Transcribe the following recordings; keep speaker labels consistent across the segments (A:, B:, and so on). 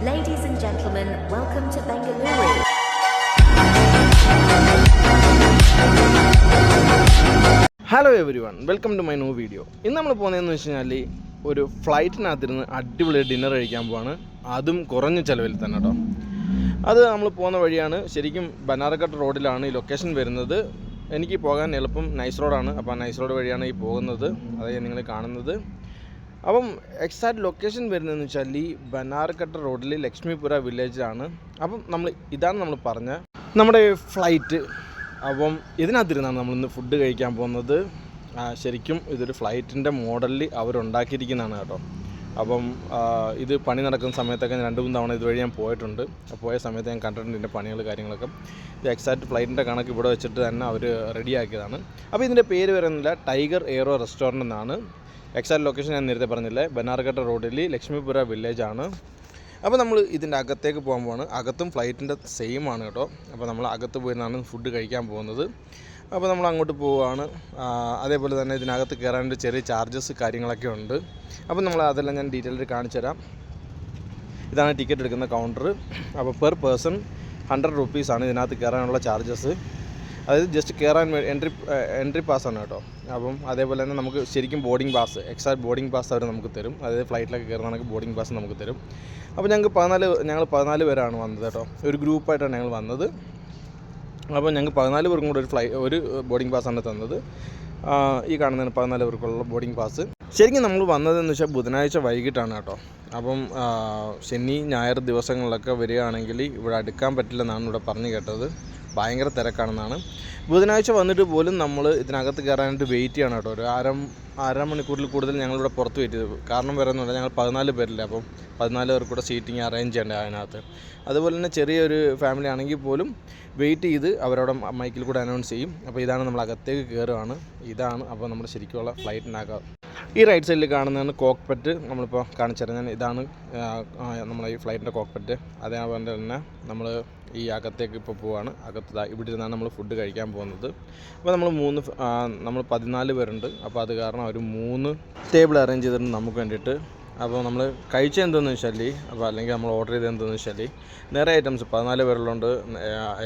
A: Ladies and gentlemen, welcome to Bengaluru.
B: Hello everyone, welcome to my new video. ഇന്ന് നമ്മൾ പോകുന്നതെന്ന് വെച്ച് കഴിഞ്ഞാൽ ഒരു ഫ്ലൈറ്റിനകത്തിരുന്ന് അടിപൊളി ഡിന്നർ കഴിക്കാൻ പോവാണ്. അതും കുറഞ്ഞ ചിലവിൽ തന്നെ കേട്ടോ. അത് നമ്മൾ പോകുന്ന വഴിയാണ്. ശരിക്കും ബനാറഘട്ട് റോഡിലാണ് ഈ ലൊക്കേഷൻ വരുന്നത്. എനിക്ക് പോകാൻ എളുപ്പം നൈസ് റോഡാണ്. അപ്പോൾ നൈസ് റോഡ് വഴിയാണ് ഈ പോകുന്നത്. അതായത് നിങ്ങൾ കാണുന്നത്. അപ്പം എക്സാക്റ്റ് ലൊക്കേഷൻ വരുന്നതെന്ന് വെച്ചാൽ ഈ ബനാറഘട്ട് റോഡിൽ ലക്ഷ്മിപുര വില്ലേജിലാണ്. അപ്പം ഇതാണ് നമ്മൾ പറഞ്ഞ നമ്മുടെ ഫ്ലൈറ്റ്. അപ്പം ഇതിനകത്തിരുന്നാണ് നമ്മളിന്ന് ഫുഡ് കഴിക്കാൻ പോകുന്നത്. ശരിക്കും ഇതൊരു ഫ്ലൈറ്റിൻ്റെ മോഡലിൽ അവരുണ്ടാക്കിയിരിക്കുന്നതാണ് കേട്ടോ. അപ്പം ഇത് പണി നടക്കുന്ന സമയത്തൊക്കെ 2-3 തവണ ഇതുവഴി ഞാൻ പോയിട്ടുണ്ട്. പോയ സമയത്ത് ഞാൻ കണ്ടിട്ടുണ്ട് ഇതിൻ്റെ പണികൾ കാര്യങ്ങളൊക്കെ. ഇത് എക്സാക്റ്റ് ഫ്ലൈറ്റിൻ്റെ കണക്ക് ഇവിടെ വെച്ചിട്ട് തന്നെ അവർ റെഡിയാക്കിയതാണ്. അപ്പോൾ ഇതിൻ്റെ പേര് വരുന്നില്ല, ടൈഗർ എയ്റോ റെസ്റ്റോറൻറ്റ് എന്നാണ്. എക്സാക്റ്റ് ലൊക്കേഷൻ ഞാൻ നേരത്തെ പറഞ്ഞില്ലേ, ബനാറഘട്ട് റോഡിൽ ലക്ഷ്മിപുര വില്ലേജാണ്. അപ്പോൾ നമ്മൾ ഇതിൻ്റെ അകത്തേക്ക് പോകാൻ പോവാണ്. അകത്തും ഫ്ലൈറ്റിൻ്റെ സെയിം ആണ് കേട്ടോ. അപ്പോൾ നമ്മൾ അകത്ത് പോയിരുന്നാണ് ഫുഡ് കഴിക്കാൻ പോകുന്നത്. അപ്പോൾ നമ്മൾ അങ്ങോട്ട് പോവുകയാണ്. അതേപോലെ തന്നെ ഇതിനകത്ത് കയറാനൊരു ചെറിയ ചാർജസ് കാര്യങ്ങളൊക്കെ ഉണ്ട്. അപ്പോൾ നമ്മൾ അതെല്ലാം ഞാൻ ഡീറ്റെയിലായിട്ട് കാണിച്ചു തരാം. ഇതാണ് ടിക്കറ്റ് എടുക്കുന്ന കൗണ്ടർ. അപ്പോൾ പെർ പേഴ്സൺ 100 റുപ്പീസാണ് ഇതിനകത്ത് കയറാനുള്ള ചാർജസ്. അതായത് ജസ്റ്റ് കയറാൻ എൻട്രി പാസ്സാണ് കേട്ടോ. അപ്പം അതേപോലെ തന്നെ നമുക്ക് ശരിക്കും boarding pass, exact boarding pass അവർ നമുക്ക് തരും. അതായത് ഫ്ലൈറ്റിലൊക്കെ കയറുന്നതാണെങ്കിൽ ബോർഡിംഗ് പാസ് നമുക്ക് തരും. അപ്പോൾ ഞങ്ങൾ 14 പേരാണ് വന്നത് കേട്ടോ. ഒരു ഗ്രൂപ്പായിട്ടാണ് ഞങ്ങൾ വന്നത്. അപ്പോൾ ഞങ്ങൾക്ക് 14 പേർക്കും കൂടെ ഒരു ബോർഡിംഗ് പാസ്സാണ് തന്നത്. ഈ കാണുന്നതിന് 14 പേർക്കുള്ള ബോർഡിംഗ് പാസ്. ശരിക്കും നമ്മൾ വന്നതെന്ന് വെച്ചാൽ ബുധനാഴ്ച വൈകിട്ടാണ് കേട്ടോ. അപ്പം ശനി ഞായർ ദിവസങ്ങളിലൊക്കെ വരികയാണെങ്കിൽ ഇവിടെ അടുക്കാൻ പറ്റില്ലെന്നാണ് ഇവിടെ പറഞ്ഞു കേട്ടത്. ഭയങ്കര തിരക്കാണെന്നാണ്. ബുധനാഴ്ച വന്നിട്ട് പോലും നമ്മൾ ഇതിനകത്ത് കയറാനായിട്ട് വെയിറ്റ് ചെയ്യണം കേട്ടോ. ഒരു അരമണിക്കൂറിൽ കൂടുതൽ ഞങ്ങളിവിടെ പുറത്ത് വെയിറ്റ് ചെയ്തു. കാരണം വരുന്നില്ല, ഞങ്ങൾ 14 പേരില്ല. അപ്പം 14 പേർക്ക് കൂടെ സീറ്റിംഗ് അറേഞ്ച് ചെയ്യേണ്ടത് അതിനകത്ത്. അതുപോലെ തന്നെ ചെറിയൊരു ഫാമിലി ആണെങ്കിൽ പോലും വെയിറ്റ് ചെയ്ത് അവരവിടെ മൈക്കിൽ കൂടെ അനൗൺസ് ചെയ്യും. അപ്പോൾ ഇതാണ് നമ്മൾ അകത്തേക്ക് കയറുകയാണ്. ഇതാണ് അപ്പോൾ നമ്മുടെ ശരിക്കുള്ള ഫ്ലൈറ്റിനകം. ഈ റൈറ്റ് സൈഡിൽ കാണുന്നതാണ് കോക്ക്പെറ്റ്. നമ്മളിപ്പോൾ കാണിച്ചു തരാം. ഇതാണ് നമ്മളെ ഈ ഫ്ലൈറ്റിൻ്റെ കോക്ക്പെറ്റ്. അതേപോലെ തന്നെ നമ്മൾ ഈ അകത്തേക്ക് ഇപ്പോൾ പോവുകയാണ്. ഇവിടെ ഇരുന്നാണ് നമ്മൾ ഫുഡ് കഴിക്കാൻ പോകുന്നത്. അപ്പോൾ നമ്മൾ 14 പേരുണ്ട്. അപ്പോൾ അത് കാരണം ഒരു 3 ടേബിൾ അറേഞ്ച് ചെയ്തിട്ടുണ്ട് നമുക്ക് വേണ്ടിയിട്ട്. അപ്പോൾ നമ്മൾ കഴിച്ചത് എന്താണെന്ന് വെച്ചാൽ, അപ്പോൾ അല്ലെങ്കിൽ നമ്മൾ ഓർഡർ ചെയ്തത് എന്താണെന്ന് വെച്ചാൽ നിറയെ ഐറ്റംസ് 14 പേരുള്ളതുകൊണ്ട്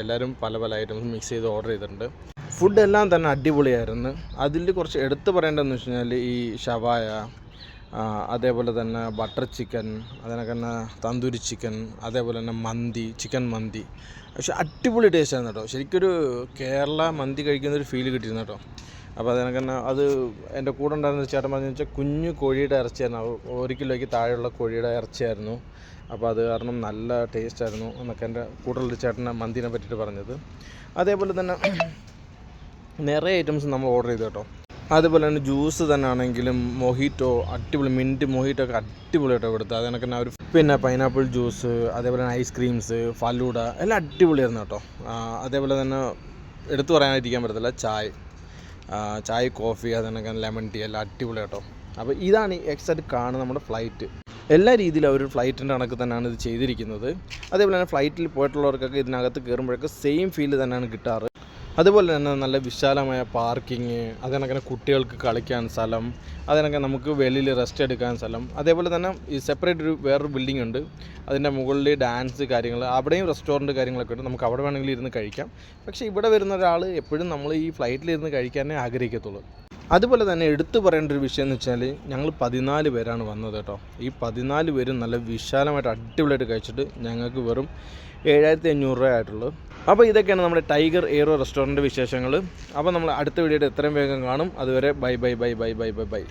B: എല്ലാവരും പല ഐറ്റംസ് മിക്സ് ചെയ്ത് ഓർഡർ ചെയ്തിട്ടുണ്ട്. ഫുഡെല്ലാം തന്നെ അടിപൊളിയായിരുന്നു. അതിൽ കുറച്ച് എടുത്തു പറയേണ്ടതെന്ന് വെച്ച് കഴിഞ്ഞാൽ ഈ ഷവായ, അതേപോലെ തന്നെ ബട്ടർ ചിക്കൻ, അതിനൊക്കെ തന്നെ തന്തൂരി ചിക്കൻ, അതേപോലെ തന്നെ ചിക്കൻ മന്തി. പക്ഷെ അടിപൊളി ടേസ്റ്റായിരുന്നു കേട്ടോ. ശരിക്കൊരു കേരള മന്തി കഴിക്കുന്നൊരു ഫീൽ കിട്ടിയിരുന്നു കേട്ടോ. അപ്പോൾ അതിനൊക്കെ തന്നെ അത് എൻ്റെ കൂടെ ഉണ്ടായിരുന്ന ചേട്ടൻ പറഞ്ഞു വെച്ചാൽ കുഞ്ഞു കോഴിയുടെ ഇറച്ചിയായിരുന്നു. 1 കിലോയ്ക്ക് താഴെയുള്ള കോഴിയുടെ ഇറച്ചിയായിരുന്നു. അപ്പോൾ അത് കാരണം നല്ല ടേസ്റ്റായിരുന്നു എന്നൊക്കെ എൻ്റെ കൂടെയുള്ള ചേട്ടനെ മന്തിനെ പറ്റിയിട്ട് പറഞ്ഞത്. അതേപോലെ തന്നെ നിറയെ ഐറ്റംസ് നമ്മൾ ഓർഡർ ചെയ്തു കേട്ടോ. അതുപോലെ തന്നെ ജ്യൂസ് തന്നെ ആണെങ്കിലും മൊഹിറ്റോ അടിപൊളി, മിൻറ്റ് മൊഹിറ്റോ ഒക്കെ അടിപൊളിയായിട്ടോ കൊടുത്തത്. അതിനൊക്കെ തന്നെ പിന്നെ പൈനാപ്പിൾ ജ്യൂസ്, അതേപോലെ തന്നെ ഐസ്ക്രീംസ്, ഫലൂഡ എല്ലാം അടിപൊളിയായിരുന്നു കേട്ടോ. അതേപോലെ തന്നെ എടുത്തു പറയാനായിരിക്കാൻ പറ്റത്തില്ല, ചായ കോഫി, അതിനൊക്കെ ലെമൺ ടീ എല്ലാം അടിപൊളി കേട്ടോ. അപ്പോൾ ഇതാണ് എക്സാക്റ്റ് കാണുന്ന നമ്മുടെ ഫ്ലൈറ്റ്. എല്ലാ രീതിയിലും അവർ ഫ്ലൈറ്റിൻ്റെ കണക്ക് തന്നെയാണ് ഇത് ചെയ്തിരിക്കുന്നത്. അതേപോലെ തന്നെ ഫ്ലൈറ്റിൽ പോയിട്ടുള്ളവർക്കൊക്കെ ഇതിനകത്ത് കയറുമ്പോഴൊക്കെ സെയിം ഫീൽ തന്നെയാണ് കിട്ടാറ്. അതുപോലെ തന്നെ നല്ല വിശാലമായ പാർക്കിങ്, അതിനൊക്കെ കുട്ടികൾക്ക് കളിക്കാൻ സ്ഥലം, അതിനൊക്കെ നമുക്ക് വെളിയിൽ റെസ്റ്റ് എടുക്കാൻ സ്ഥലം. അതേപോലെ തന്നെ ഈ സെപ്പറേറ്റ് വേറൊരു ബിൽഡിംഗ് ഉണ്ട്. അതിൻ്റെ മുകളിൽ ഡാൻസ് കാര്യങ്ങൾ, അവിടെയും റെസ്റ്റോറൻറ്റ് കാര്യങ്ങളൊക്കെ ഉണ്ട്. നമുക്ക് അവിടെ വേണമെങ്കിൽ ഇരുന്ന് കഴിക്കാം. പക്ഷേ ഇവിടെ വരുന്ന ഒരാൾ എപ്പോഴും നമ്മൾ ഈ ഫ്ലൈറ്റിലിരുന്ന് കഴിക്കാനേ ആഗ്രഹിക്കത്തുള്ളൂ. അതുപോലെ തന്നെ എടുത്തു പറയേണ്ട ഒരു വിഷയം എന്ന് വെച്ചാൽ ഞങ്ങൾ 14 പേരാണ് വന്നത് കേട്ടോ. ഈ 14 പേരും നല്ല വിശാലമായിട്ട് അടിപൊളിയായിട്ട് കഴിച്ചിട്ട് ഞങ്ങൾക്ക് വെറും 7500 രൂപ ആയിട്ടുള്ളൂ. അപ്പോൾ ഇതൊക്കെയാണ് നമ്മുടെ ടൈഗർ എയ്റോ റെസ്റ്റോറൻറ്റ് വിശേഷങ്ങൾ. അപ്പോൾ നമ്മൾ അടുത്ത വീഡിയോയുടെ എത്രയും വേഗം കാണും. അതുവരെ ബൈ.